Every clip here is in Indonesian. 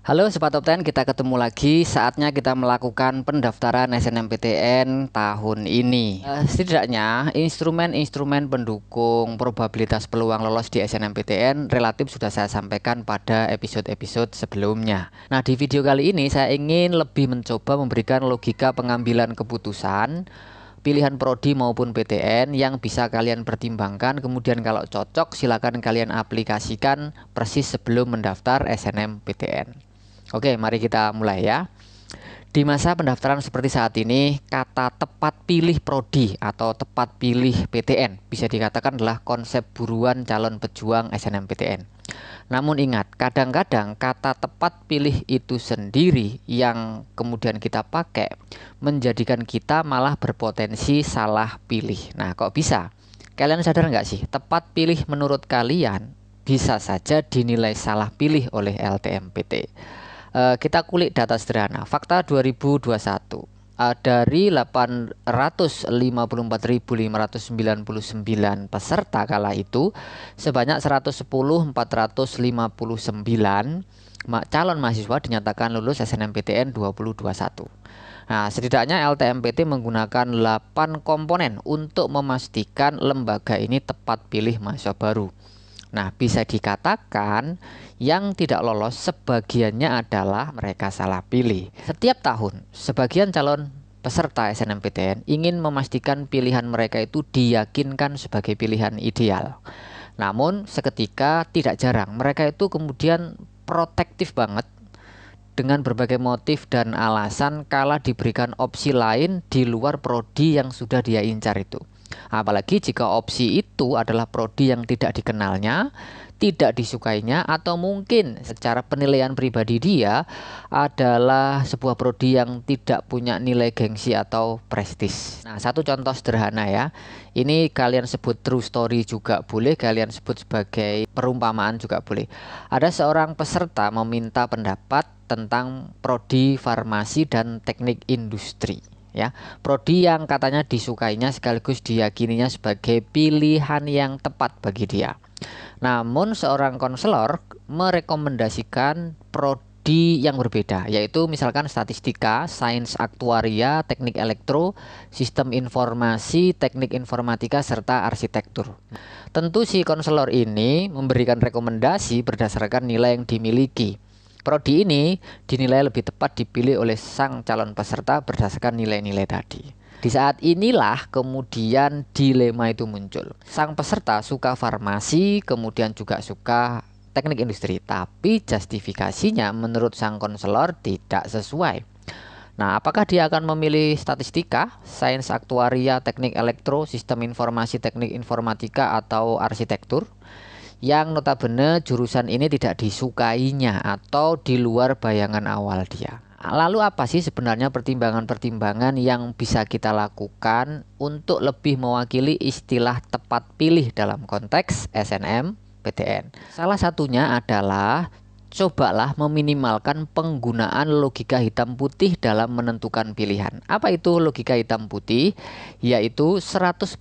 Halo Sobat Top 10, kita ketemu lagi. Saatnya kita melakukan pendaftaran SNMPTN tahun ini. Setidaknya instrumen-instrumen pendukung probabilitas peluang lolos di SNMPTN relatif sudah saya sampaikan pada episode-episode sebelumnya. Nah, di video kali ini saya ingin lebih mencoba memberikan logika pengambilan keputusan pilihan prodi maupun PTN yang bisa kalian pertimbangkan. Kemudian kalau cocok silakan kalian aplikasikan persis sebelum mendaftar SNMPTN. Oke, mari kita mulai ya. Di masa pendaftaran seperti saat ini, kata tepat pilih prodi atau tepat pilih PTN bisa dikatakan adalah konsep buruan calon pejuang SNMPTN. Namun ingat, kadang-kadang kata tepat pilih itu sendiri yang kemudian kita pakai menjadikan kita malah berpotensi salah pilih. Nah, kok bisa? Kalian sadar nggak sih? Tepat pilih menurut kalian bisa saja dinilai salah pilih oleh LTMPT. Kita kulik data sederhana. Fakta 2021. Dari 854.599 peserta kala itu, sebanyak 110.459 calon mahasiswa dinyatakan lulus SNMPTN 2021. Nah, setidaknya LTMPT menggunakan 8 komponen untuk memastikan lembaga ini tepat pilih mahasiswa baru. Nah, bisa dikatakan yang tidak lolos sebagiannya adalah mereka salah pilih. Setiap tahun, sebagian calon peserta SNMPTN ingin memastikan pilihan mereka itu diyakinkan sebagai pilihan ideal. Namun, seketika tidak jarang mereka itu kemudian protektif banget dengan berbagai motif dan alasan kala diberikan opsi lain di luar prodi yang sudah dia incar itu. Apalagi jika opsi itu adalah prodi yang tidak dikenalnya, tidak disukainya, atau mungkin secara penilaian pribadi dia adalah sebuah prodi yang tidak punya nilai gengsi atau prestis. Nah, satu contoh sederhana ya. Ini kalian sebut true story juga boleh, kalian sebut sebagai perumpamaan juga boleh. Ada seorang peserta meminta pendapat tentang prodi farmasi dan teknik industri. Ya, prodi yang katanya disukainya sekaligus diyakininya sebagai pilihan yang tepat bagi dia. Namun seorang konselor merekomendasikan prodi yang berbeda, yaitu misalkan statistika, sains aktuaria, teknik elektro, sistem informasi, teknik informatika, serta arsitektur. Tentu si konselor ini memberikan rekomendasi berdasarkan nilai yang dimiliki. Prodi ini dinilai lebih tepat dipilih oleh sang calon peserta berdasarkan nilai-nilai tadi. Di saat inilah kemudian dilema itu muncul. Sang peserta suka farmasi, kemudian juga suka teknik industri, tapi justifikasinya menurut sang konselor tidak sesuai. Nah, apakah dia akan memilih statistika, sains aktuaria, teknik elektro, sistem informasi, teknik informatika, atau arsitektur? Yang notabene jurusan ini tidak disukainya atau di luar bayangan awal dia. Lalu apa sih sebenarnya pertimbangan-pertimbangan yang bisa kita lakukan untuk lebih mewakili istilah tepat pilih dalam konteks SNMPTN? Salah satunya adalah cobalah meminimalkan penggunaan logika hitam putih dalam menentukan pilihan. Apa itu logika hitam putih? Yaitu 100%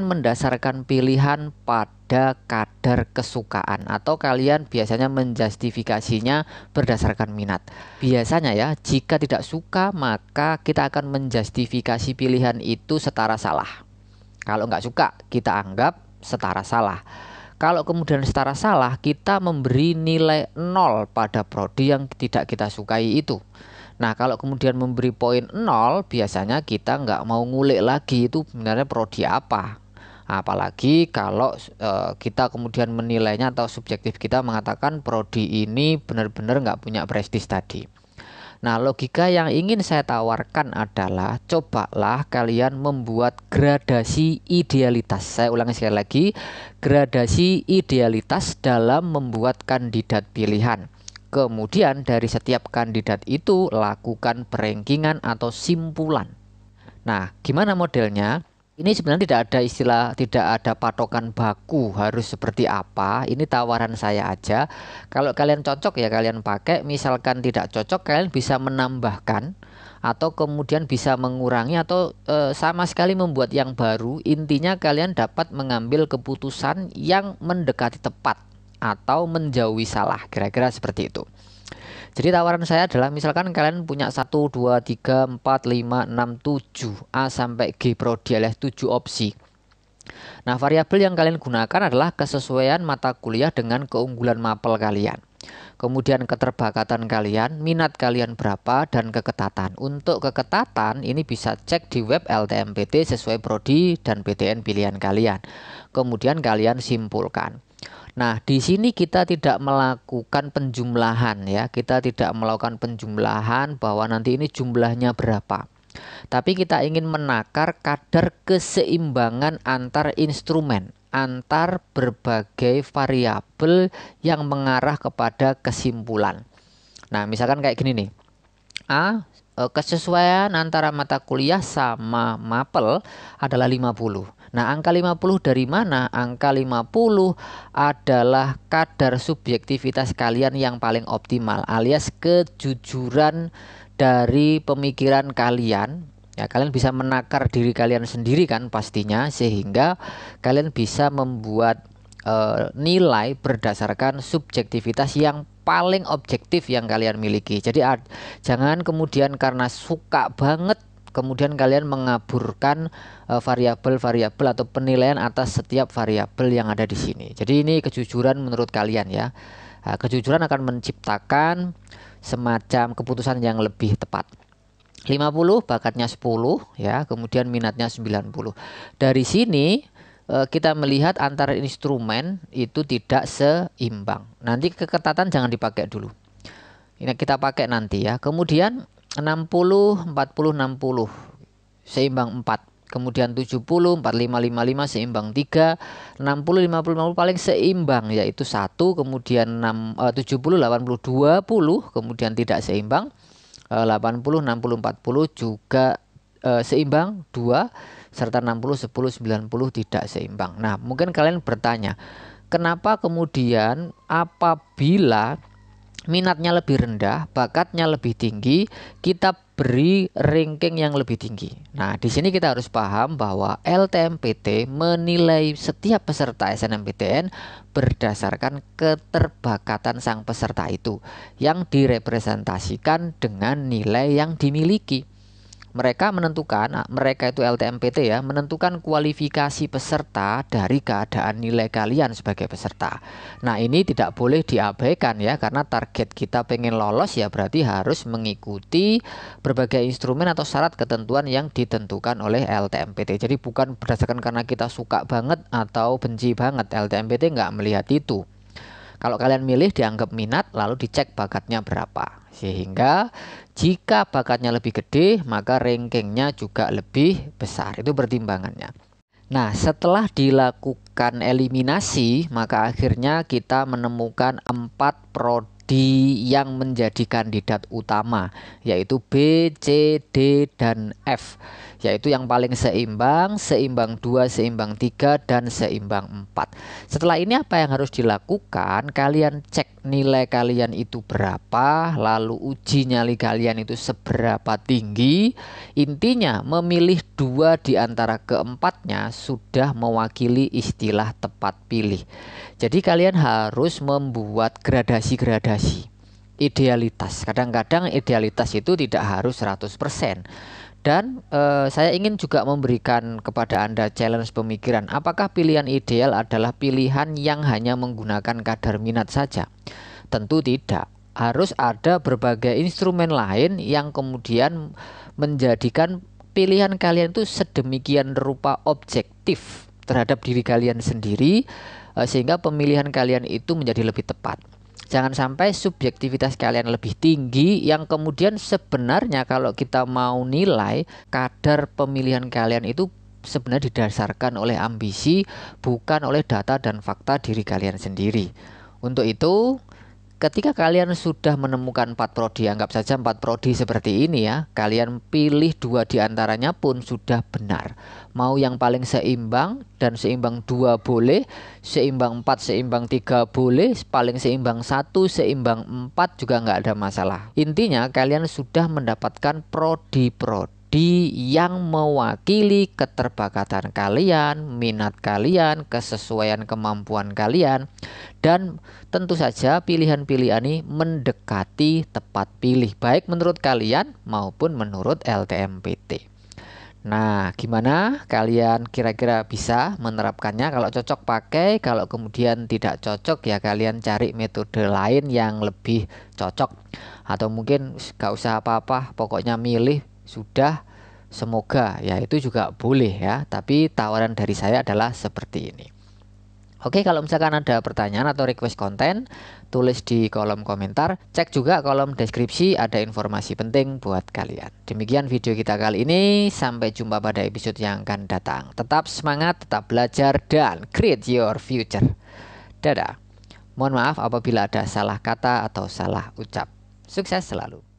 mendasarkan pilihan pada kadar kesukaan, atau kalian biasanya menjustifikasinya berdasarkan minat. Biasanya ya, jika tidak suka maka kita akan menjustifikasi pilihan itu setara salah. Kalau nggak suka kita anggap setara salah. Kalau kemudian setara salah, kita memberi nilai 0 pada prodi yang tidak kita sukai itu. Nah, kalau kemudian memberi poin 0, biasanya kita nggak mau ngulik lagi itu sebenarnya prodi apa. Apalagi kalau kita kemudian menilainya atau subjektif kita mengatakan prodi ini benar-benar nggak punya prestis tadi. Nah, logika yang ingin saya tawarkan adalah cobalah kalian membuat gradasi idealitas. Saya ulangi sekali lagi, gradasi idealitas dalam membuat kandidat pilihan. Kemudian dari setiap kandidat itu lakukan perankingan atau simpulan. Nah, gimana modelnya? Ini sebenarnya tidak ada istilah, tidak ada patokan baku harus seperti apa. Ini tawaran saya aja. Kalau kalian cocok ya kalian pakai. Misalkan tidak cocok, kalian bisa menambahkan atau kemudian bisa mengurangi atau sama sekali membuat yang baru. Intinya kalian dapat mengambil keputusan yang mendekati tepat atau menjauhi salah. Kira-kira seperti itu. Jadi tawaran saya adalah misalkan kalian punya 1, 2, 3, 4, 5, 6, 7 A sampai G prodi alias 7 opsi. Nah, variabel yang kalian gunakan adalah kesesuaian mata kuliah dengan keunggulan mapel kalian. Kemudian keterbakatan kalian, minat kalian berapa, dan keketatan. Untuk keketatan ini bisa cek di web LTMPT sesuai prodi dan PTN pilihan kalian. Kemudian kalian simpulkan. Nah, di sini kita tidak melakukan penjumlahan ya. Kita tidak melakukan penjumlahan bahwa nanti ini jumlahnya berapa. Tapi kita ingin menakar kadar keseimbangan antar instrumen, antar berbagai variabel yang mengarah kepada kesimpulan. Nah, misalkan kayak gini nih. Kesesuaian antara mata kuliah sama mapel adalah 50. Nah, angka 50 dari mana? Angka 50 adalah kadar subjektivitas kalian yang paling optimal, alias kejujuran dari pemikiran kalian. Ya, kalian bisa menakar diri kalian sendiri kan pastinya, sehingga kalian bisa membuat nilai berdasarkan subjektivitas yang paling objektif yang kalian miliki. Jadi jangan kemudian karena suka banget kemudian kalian mengaburkan variabel-variabel atau penilaian atas setiap variabel yang ada di sini. Jadi ini kejujuran menurut kalian ya. Kejujuran akan menciptakan semacam keputusan yang lebih tepat. 50 bakatnya 10 ya, kemudian minatnya 90. Dari sini kita melihat antara instrumen itu tidak seimbang. Nanti keketatan jangan dipakai dulu. Ini kita pakai nanti ya. Kemudian 60 40 60 seimbang 4. Kemudian 70 45 55 seimbang 3. 60 50 50 paling seimbang yaitu 1. Kemudian 70 80 20 kemudian tidak seimbang. 80 60 40 juga seimbang 2, serta 60 10 90 tidak seimbang. Nah, mungkin kalian bertanya, kenapa kemudian apabila minatnya lebih rendah, bakatnya lebih tinggi, kita beri ranking yang lebih tinggi? Nah, di sini kita harus paham bahwa LTMPT menilai setiap peserta SNMPTN berdasarkan keterbakatan sang peserta itu yang direpresentasikan dengan nilai yang dimiliki. Mereka menentukan, mereka itu LTMPT ya, menentukan kualifikasi peserta dari keadaan nilai kalian sebagai peserta. Nah, ini tidak boleh diabaikan ya, karena target kita pengen lolos ya berarti harus mengikuti berbagai instrumen atau syarat ketentuan yang ditentukan oleh LTMPT. Jadi bukan berdasarkan karena kita suka banget atau benci banget. LTMPT nggak melihat itu. Kalau kalian milih dianggap minat, lalu dicek bakatnya berapa. Sehingga jika bakatnya lebih gede, maka rankingnya juga lebih besar. Itu pertimbangannya. Nah, setelah dilakukan eliminasi, maka akhirnya kita menemukan 4 prodi yang menjadi kandidat utama, yaitu B, C, D, dan F. Yaitu yang paling seimbang, seimbang 2, seimbang 3, dan seimbang 4. Setelah ini apa yang harus dilakukan? Kalian cek nilai kalian itu berapa, lalu uji nyali kalian itu seberapa tinggi. Intinya memilih 2 di antara keempatnya sudah mewakili istilah tepat pilih. Jadi kalian harus membuat gradasi-gradasi idealitas. Kadang-kadang idealitas itu tidak harus 100%. Dan saya ingin juga memberikan kepada Anda challenge pemikiran. Apakah pilihan ideal adalah pilihan yang hanya menggunakan kadar minat saja? Tentu tidak. Harus ada berbagai instrumen lain yang kemudian menjadikan pilihan kalian itu sedemikian rupa objektif terhadap diri kalian sendiri, sehingga pemilihan kalian itu menjadi lebih tepat. Jangan sampai subjektivitas kalian lebih tinggi yang kemudian sebenarnya kalau kita mau nilai kadar pemilihan kalian itu sebenarnya didasarkan oleh ambisi, bukan oleh data dan fakta diri kalian sendiri. Untuk itu, ketika kalian sudah menemukan 4 prodi, anggap saja 4 prodi seperti ini ya, kalian pilih 2 diantaranya pun sudah benar. Mau yang paling seimbang dan seimbang 2 boleh, seimbang 4, seimbang 3 boleh, paling seimbang 1, seimbang 4 juga nggak ada masalah. Intinya kalian sudah mendapatkan prodi-prodi prodi yang mewakili keterbakatan kalian, minat kalian, kesesuaian kemampuan kalian, dan tentu saja pilihan-pilihan ini mendekati tepat pilih baik menurut kalian maupun menurut LTMPT. Nah, gimana kalian kira-kira bisa menerapkannya? Kalau cocok pakai, kalau kemudian tidak cocok ya kalian cari metode lain yang lebih cocok. Atau mungkin gak usah apa-apa, pokoknya milih sudah, semoga ya itu juga boleh ya. Tapi tawaran dari saya adalah seperti ini. Oke, kalau misalkan ada pertanyaan atau request konten, tulis di kolom komentar. Cek juga kolom deskripsi, ada informasi penting buat kalian. Demikian video kita kali ini. Sampai jumpa pada episode yang akan datang. Tetap semangat, tetap belajar, dan create your future. Dadah. Mohon maaf apabila ada salah kata atau salah ucap. Sukses selalu.